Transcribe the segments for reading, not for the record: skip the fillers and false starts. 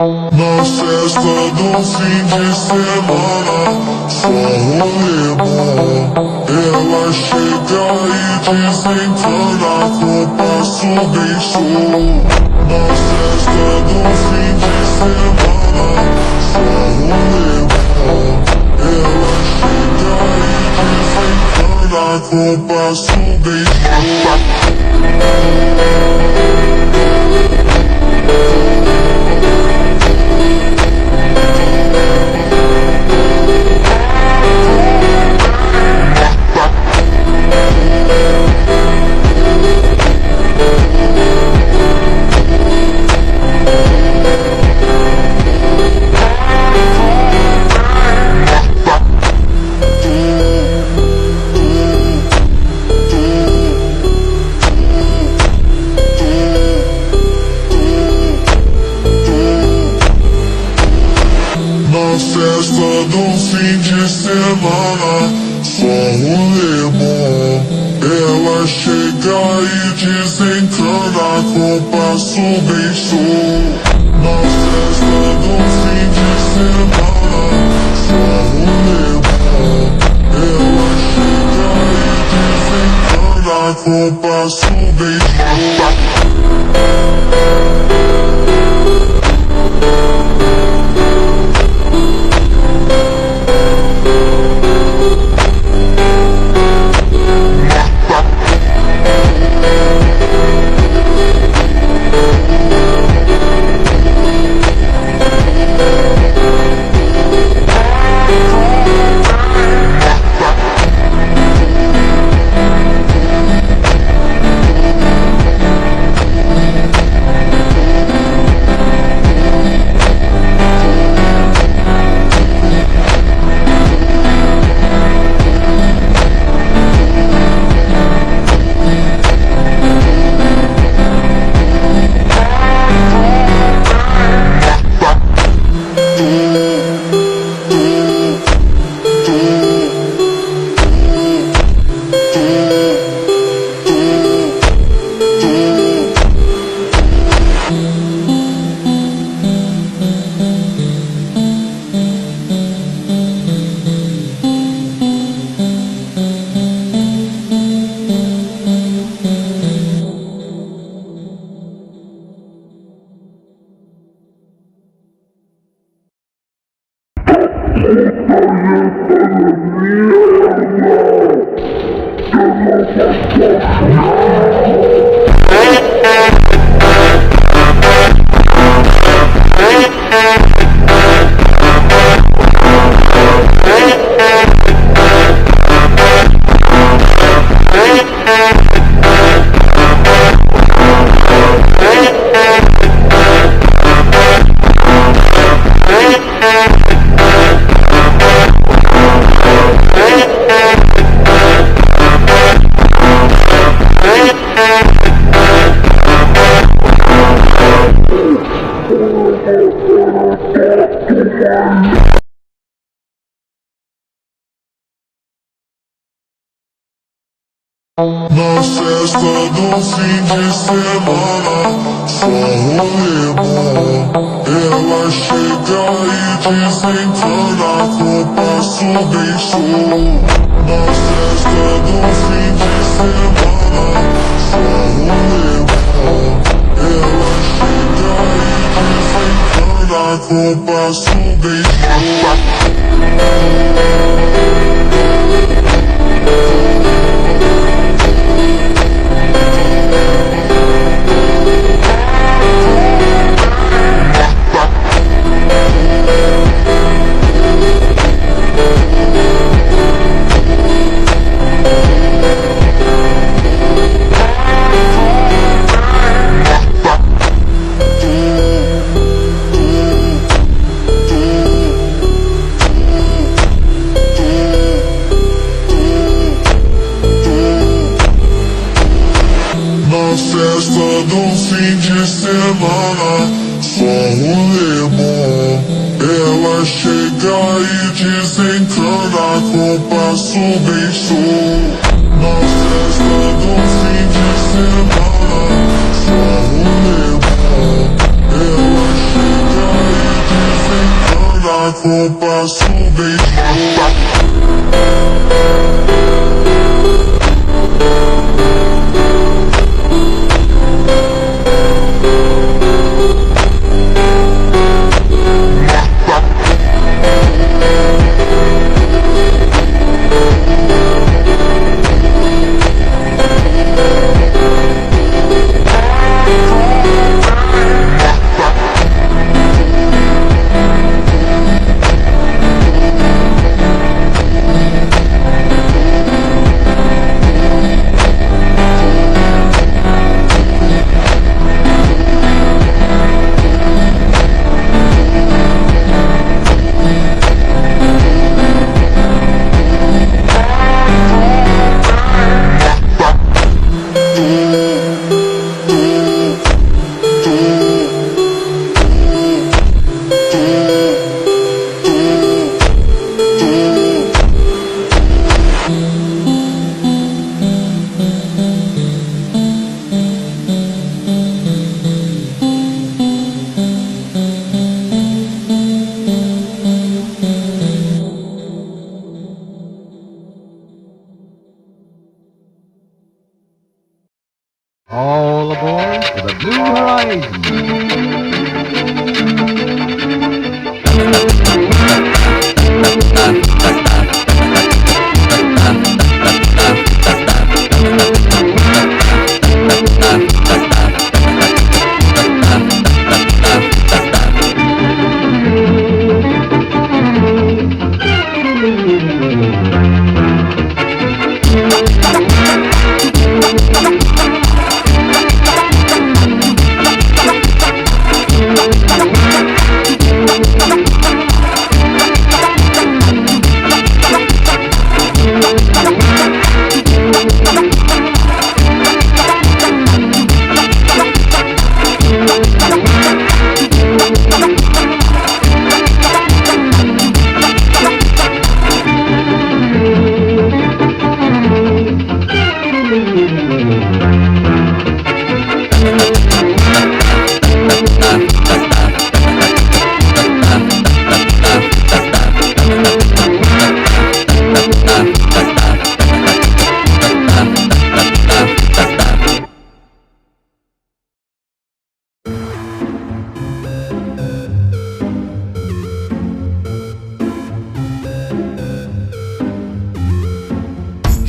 Na festa do fim de semana, só rolê bom. Ela chega e desencana com passo bem show. Na festa do fim de semana, só rolê bom. Ela chega e desencana com passo bem show. Na festa do fim de semana, só rolê bom. Ela chega e desencana com passo bem show. Na festa do fim de semana, só rolê bom. Ela chega e desencana com passo bem show. Na festa do fim de semana, só rolê bom. Ela chega e desencana com passo bem show. Na festa do fim de semana, só rolê bom. Ela chega e desencana com passo bem show. Na festa do fim de semana, só rolê bom. Ela chega e desencana com passo bem show. Na festa do fim de semana, só rolê bom. Ela chega e qu'on passe sous des All aboard for the Blue Horizon.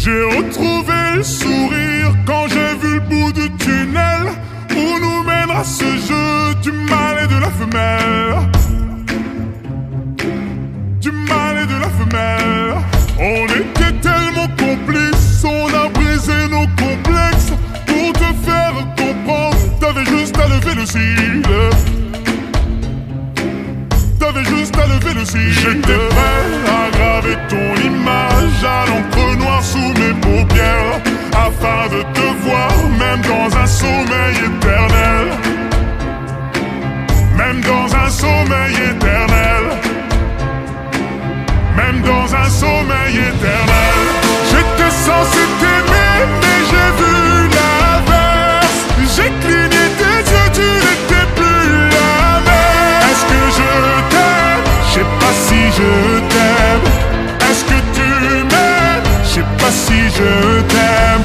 J'ai retrouvé le sourire quand j'ai vu le bout du tunnel où nous mènera ce jeu du mal et de la femelle. Du mal et de la femelle. On était tellement complices, on a brisé nos complexes. Pour te faire comprendre, t'avais juste à lever le cil. T'avais juste à lever le cil. J'étais prêt à graver ton image à l'encre noire sous mes paupières, afin de te voir même dans un sommeil éternel. Même dans un sommeil éternel. Même dans un sommeil éternel. J'étais censé t'aimer mais j'ai vu l'inverse. J'ai cligné tes yeux, tu n'étais plus la même. Est-ce que je t'aime? Je sais pas si je t'aime. Est-ce que tu m'aimes? Je sais pas si je t'aime.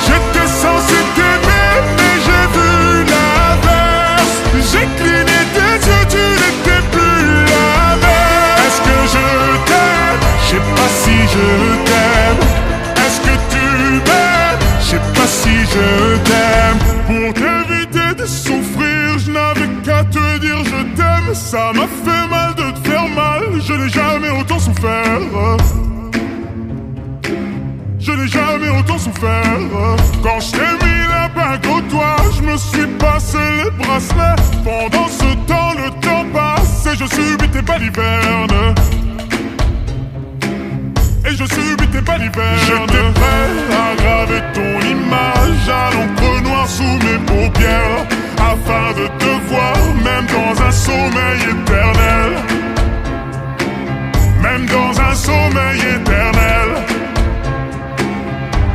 J'étais censé t'aimer mais j'ai vu l'inverse. J'ai cligné tes yeux, tu n'étais plus la même. Est-ce que je t'aime? Je sais pas si je t'aime. Est-ce que tu m'aimes? Je sais pas si je t'aime. Pour t'éviter de souffrir, je n'avais qu'à te dire je t'aime. Ça m'a fait mal de te faire mal, je n'ai jamais autant souffert. Je n'ai jamais autant souffert. Quand je t'ai mis la bague au doigt, je me suis passé les bracelets. Pendant ce temps, le temps passe et je subis tes balivernes. Et je subis tes balivernes. J'étais prêt à graver ton image à l'encre noire sous mes paupières, afin de te voir même dans un sommeil éternel. Même dans un sommeil éternel.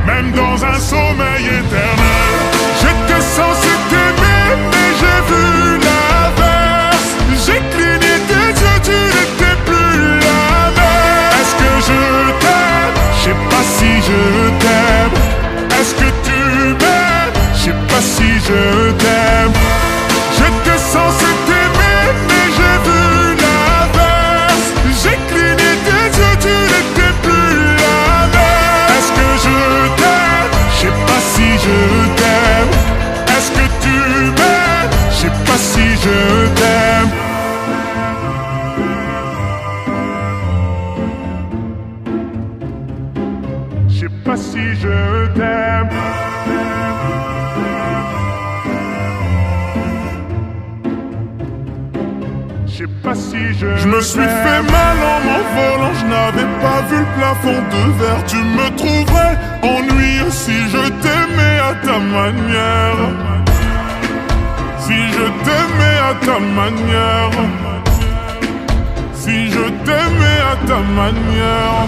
Même dans un sommeil éternel. J'étais censé t'aimer mais j'ai vu l'inverse. J'ai cligné tes yeux, tu n'étais Je me suis fait mal en m'envolant, je n'avais pas vu le plafond de verre. Tu me trouverais ennuyeux si je t'aimais à ta manière. Si je t'aimais à ta manière. Si je t'aimais à ta manière.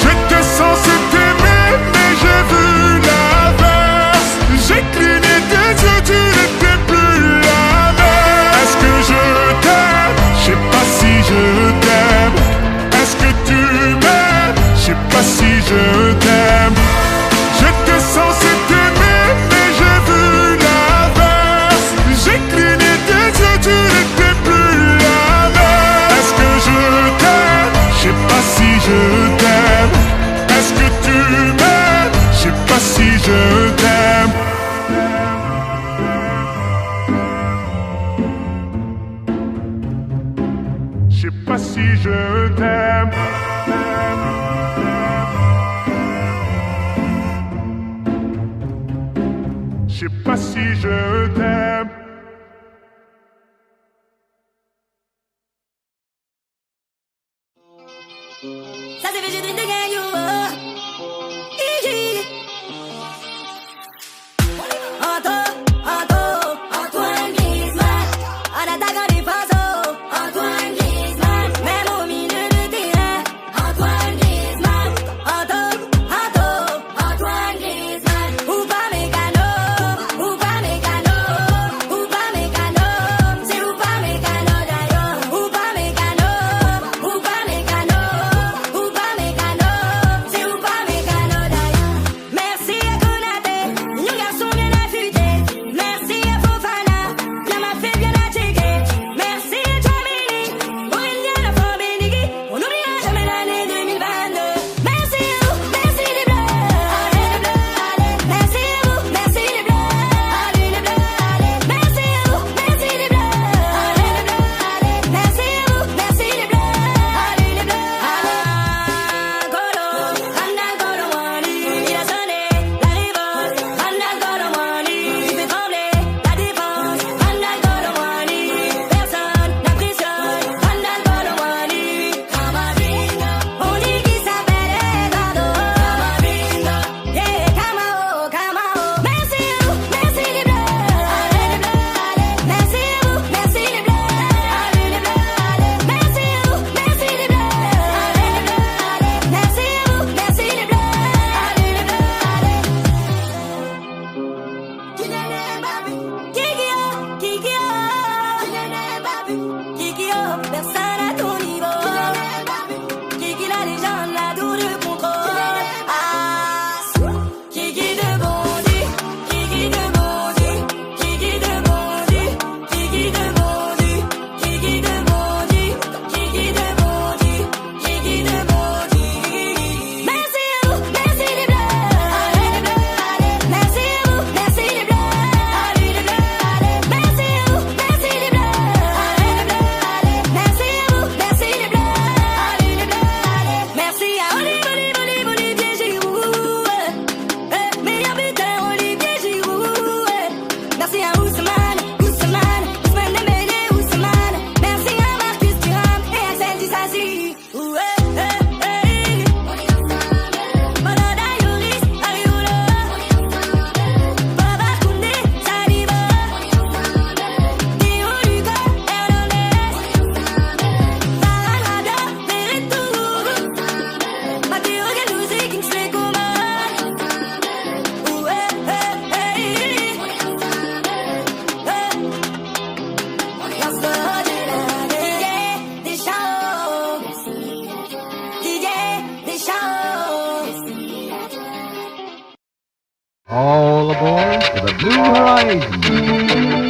J'étais censé t'aimer mais j'ai vu l'inverse. J'ai cligné tes yeux, tu n'étais plus la même. Est-ce que je t'aime? Je sais pas si je t'aime. Est-ce que tu m'aimes? Je sais pas si je t'aime. J'étais censé t'aimer mais j'ai vu l'inverse. J'ai cligné tes yeux, tu n'étais plus la même. Est-ce que je t'aime? Je sais pas si je t'aime. Est-ce que tu m'aimes? Je sais pas si je t'aime. Je sais pas si je t'aime. Je sais pas si je t'aime. Ça c'est fait, j'ai de gang, yo. Antoine Griezmann, en attaquant des pinceaux. Antoine Griezmann, même au milieu de terrain. Antoine Griezmann, Antoine Griezmann. Ou pas mécano, ou pas mécano, ou pas mécano. C'est ou pas mécano d'ailleurs. Ou pas mécano, ou pas mécano, ou pas mécano. C'est ou pas mécano d'ailleurs. Merci à Konaté, nous garçons bien affûtés. Merci à Fofana, la m'a fait bien à checker. Merci à Chouameni, Aurélien la forme Benigui. On n'oubliera jamais l'année 2022. Merci à vous, merci les bleus. Allez les bleus, allez. Merci à vous, merci les bleus. Allez les bleus, allez. Merci à vous, merci les bleus. Allez les bleus, allez. Merci à vous, merci les bleus. Allez les bleus, allez. Golo, Randal Golo Wally, il a sonné la révolte. Randal Golo Wally, il fait trembler la défense. Randal Golo Wally, personne n'impressionne. Randal Golo Wally, Camavinga, on dit qu'il s'appelle Eduardo. Camavinga, yeah, Camao, Camao. Merci à vous, merci les bleus. Allez les bleus, allez. Merci à vous, merci les bleus. Allez les bleus, allez. Merci à vous, merci les bleus. Allez les bleus, allez. Merci à vous, merci les bleus. Allez les bleus, allez. Kikio, personne à ton niveau. Kiki la légende, la tour de contrôle. Kiki de Bondy, Kiki de Bondy, Kiki de Bondy, Kiki de Bondy, Kiki de Bondy, Kiki de Bondy, Kiki de Bondy. Merci à vous, merci les bleus. Allez les bleus, allez. Merci à vous, merci les bleus. Allez les bleus, allez. Merci à vous, merci les bleus. Allez les bleus, allez. Merci à vous, merci les bleus. Allez les bleus, allez. Merci à Olivier Giroud. Meilleur buteur Olivier Giroud. Merci à Ousmane Dembélé, Ousmane. Merci à Marcus Thuram et Axel Disasi. Monada Yoris, Ariola. Baba Koundé, Saliba. Théo Lucas, Hernandez. Varane, Rabia, Verretou. Matteo Gendouzi, Kingsley Coman. All aboard for the Blue Horizon.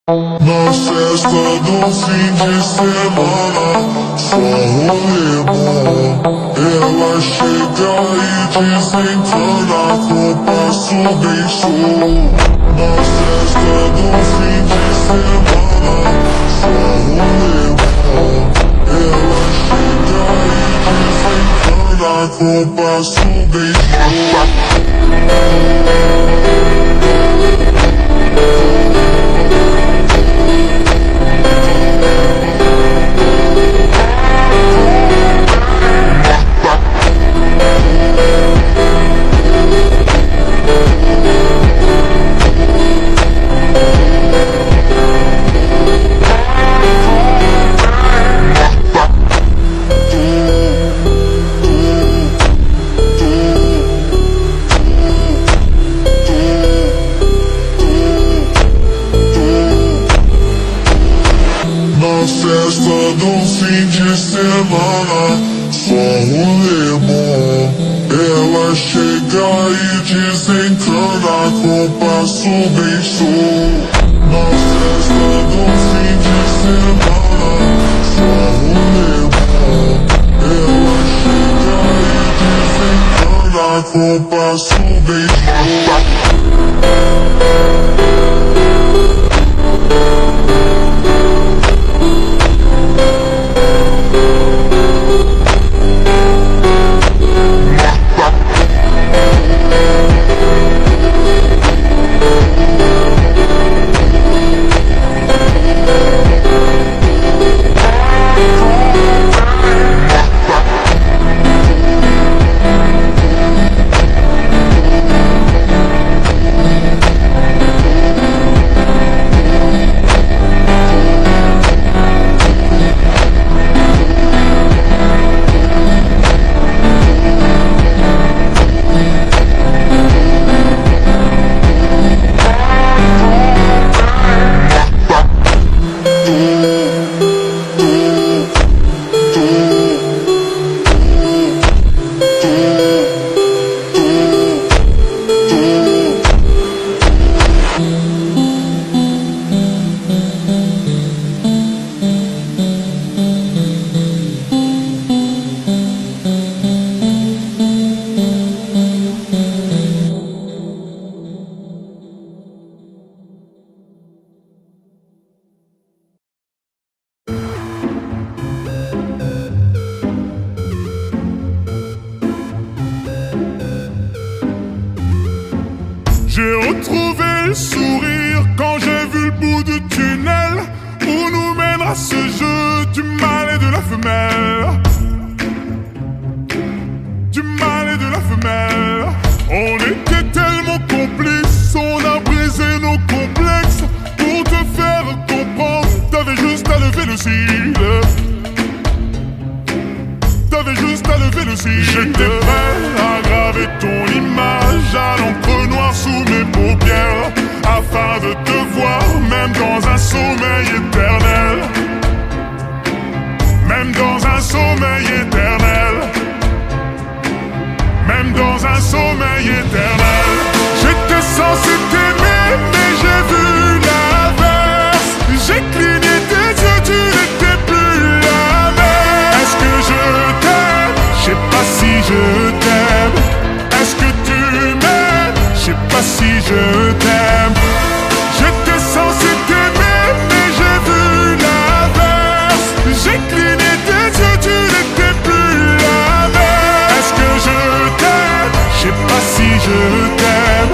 Na festa do fim de semana, só rolê bom. Ela chega e desencana com passo bem show. Na festa do fim de semana, só rolê bom. Ela chega e desencana com passo bem show. Festa do fim de semana, só rolê bom. Ela chega e desencana com passo bem show. Na festa do fim de semana, só rolê bom. Ela chega e desencana com passo bem show. J'ai retrouvé le sourire quand j'ai vu le bout du tunnel où nous mènera ce jeu du mâle et de la femelle. Du mâle et de la femelle. On était tellement complices, on a brisé nos complexes. Pour te faire comprendre, t'avais juste à lever le cil. T'avais juste à lever le cil. J'étais prêt à graver ton image à l'encre noire sous mes paupières, afin de te voir même dans un sommeil éternel. Même dans un sommeil éternel. Même dans un sommeil éternel. J'étais censé t'aimer mais j'ai vu l'inverse. J'ai cligné tes yeux, tu n'étais plus la même. Est-ce que je t'aime? Je sais pas si je t'aime. Est-ce que tu m'aimes? Je sais pas si je t'aime. J'étais censé t'aimer mais j'ai vu l'inverse. J'ai cligné tes yeux, tu n'étais plus la même. Est-ce que je t'aime? Je sais pas si je t'aime.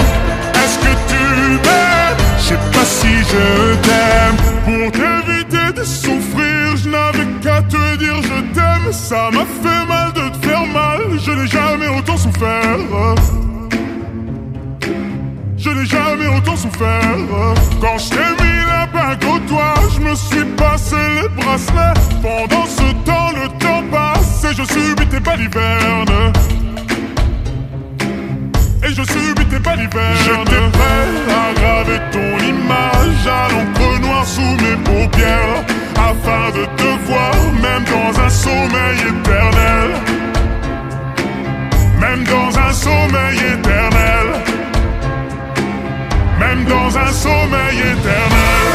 Est-ce que tu m'aimes? Je sais pas si je t'aime. Pour t'éviter de souffrir, je n'avais qu'à te dire je t'aime. Ça m'a fait mal de te faire mal, je n'ai jamais autant souffert. Je n'ai jamais autant souffert. Quand je t'ai mis la bague au doigt, je me suis passé les bracelets. Pendant ce temps, le temps passe et je subis tes balivernes. Et je subis tes balivernes. J'étais prêt à graver ton image à l'encre noire sous mes paupières, afin de te voir même dans un sommeil éternel. Même dans un sommeil éternel. Même dans un sommeil éternel.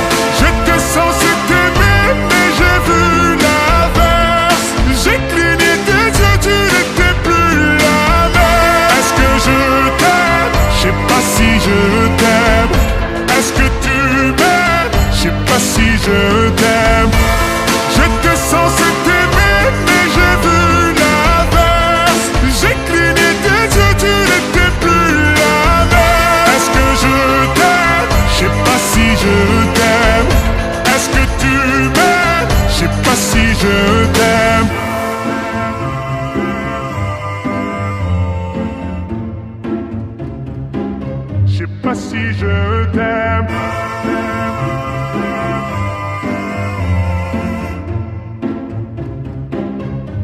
je t'aime.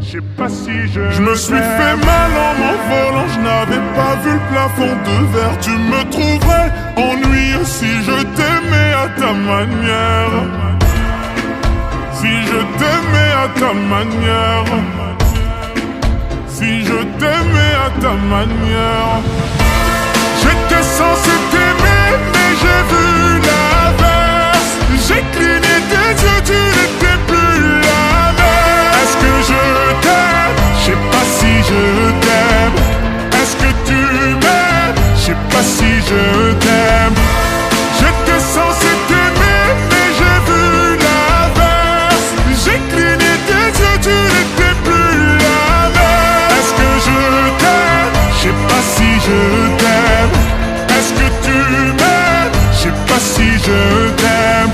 Je sais pas si je me suis fait mal en m'envolant, je n'avais pas vu le plafond de verre. Tu me trouverais ennuyeux si je t'aimais à ta manière. Si je t'aimais à ta manière. Si je t'aimais à ta manière. J'étais censé t'aimer, mais j'ai vu l'inverse. J'ai cligné tes yeux, tu n'étais plus la même. Est-ce que je t'aime? Je sais pas si je t'aime. Est-ce que tu m'aimes? Je sais pas si je t'aime. J'étais censé t'aimer, mais j'ai vu l'inverse. J'ai cligné tes yeux, tu n'étais plus la même. Est-ce que je t'aime? Je sais pas si je t'aime. Est-ce que tu m'aimes? Je sais pas si je t'aime.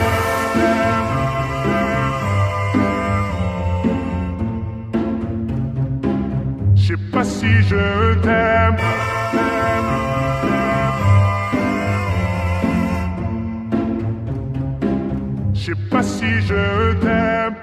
Je sais pas si je t'aime. Je sais pas si je t'aime.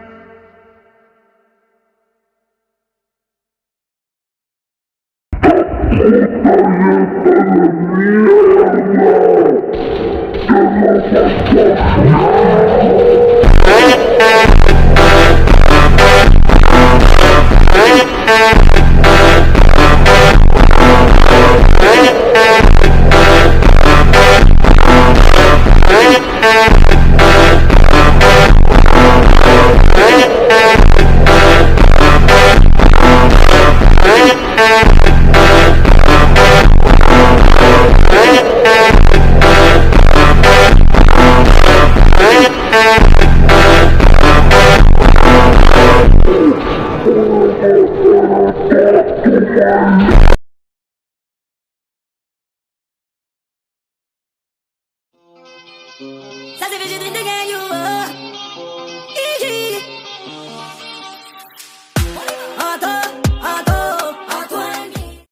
Ça c'est fait, j'ai de gagner.